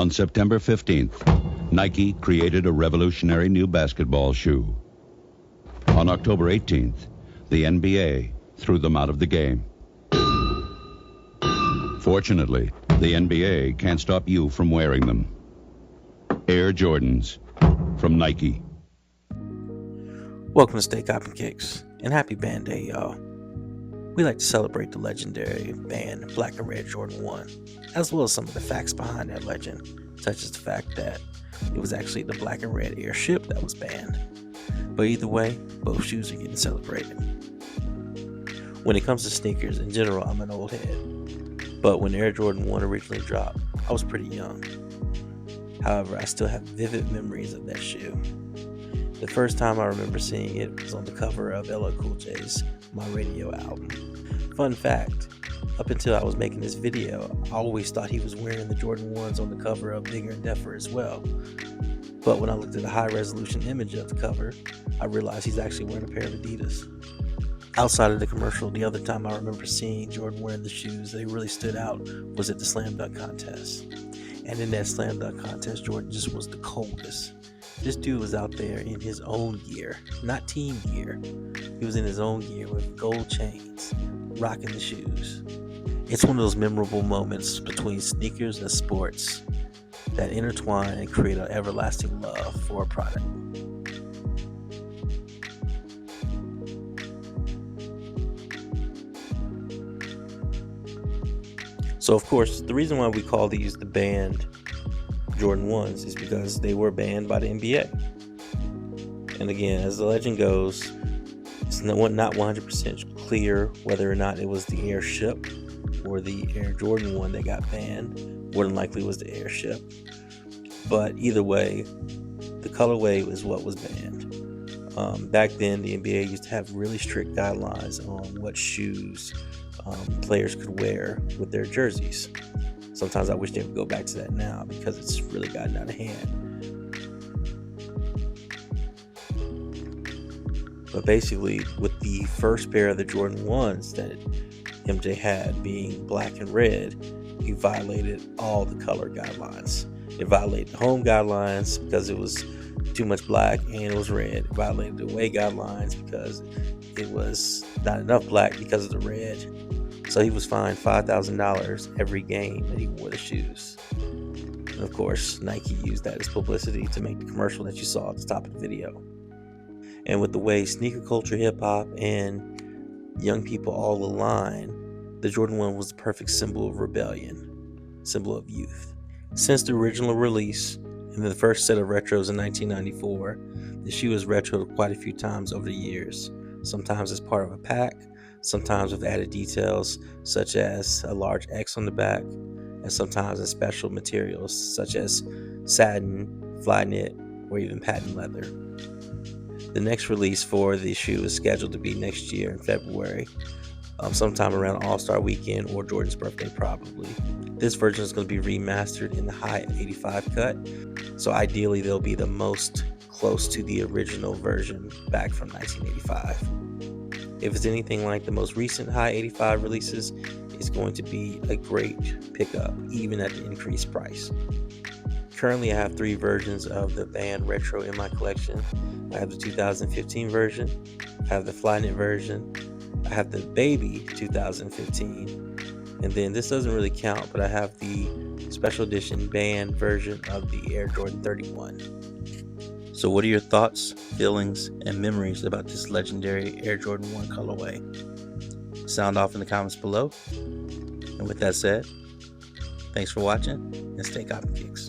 On September 15th, Nike created a revolutionary new basketball shoe. On October 18th, the NBA threw them out of the game. Fortunately, the NBA can't stop you from wearing them. Air Jordans from Nike. Welcome to Steak Hopping Kicks, and happy Band Day, y'all. We like to celebrate the legendary band Black and Red Jordan 1, as well as some of the facts behind that legend, such as the fact that it was actually the Black and Red airship that was banned. But either way, both shoes are getting celebrated. When it comes to sneakers in general, I'm an old head. But when Air Jordan 1 originally dropped, I was pretty young. However, I still have vivid memories of that shoe. The first time I remember seeing it was on the cover of LL Cool J's My Radio album. Fun fact, up until I was making this video, I always thought he was wearing the Jordan 1s on the cover of Bigger and Deffer as well. But when I looked at a high resolution image of the cover, I realized he's actually wearing a pair of Adidas. Outside of the commercial, the other time I remember seeing Jordan wearing the shoes that really stood out was at the Slam Dunk Contest. And in that Slam Dunk Contest, Jordan just was the coldest. This dude was out there in his own gear, not team gear. He was in his own gear with gold chains, rocking the shoes. It's one of those memorable moments between sneakers and sports that intertwine and create an everlasting love for a product. So of course, the reason why we call these the banned Jordan 1s is because they were banned by the NBA. And again, as the legend goes, it's not 100% clear whether or not it was the airship or the Air Jordan 1 that got banned. More than likely it was the airship. But either way, the colorway is what was banned. Back then, the NBA used to have really strict guidelines on what shoes players could wear with their jerseys. Sometimes I wish they would go back to that now because it's really gotten out of hand. But basically, with the first pair of the Jordan 1s that MJ had being black and red, he violated all the color guidelines. It violated the home guidelines because it was too much black and it was red. It violated the away guidelines because it was not enough black because of the red. So he was fined $5,000 every game that he wore the shoes. And of course, Nike used that as publicity to make the commercial that you saw at the top of the video. And with the way sneaker culture, hip hop, and young people all align, the Jordan 1 was the perfect symbol of rebellion, symbol of youth. Since the original release and the first set of retros in 1994, the shoe has retroed quite a few times over the years, sometimes as part of a pack, sometimes with added details such as a large X on the back, and sometimes in special materials such as satin, fly knit, or even patent leather. The next release for the shoe is scheduled to be next year in February, sometime around All-Star Weekend or Jordan's birthday probably. This version is going to be remastered in the high 85 cut, so ideally they'll be the most close to the original version back from 1985. If it's anything like the most recent high 85 releases, it's going to be a great pickup, even at the increased price. Currently, I have 3 versions of the band retro in my collection. I have the 2015 version, I have the Flyknit version, I have the Baby 2015, and then this doesn't really count, but I have the special edition band version of the Air Jordan 31. So what are your thoughts, feelings, and memories about this legendary Air Jordan 1 colorway? Sound off in the comments below. And with that said, thanks for watching, and stay Hopping Kicks.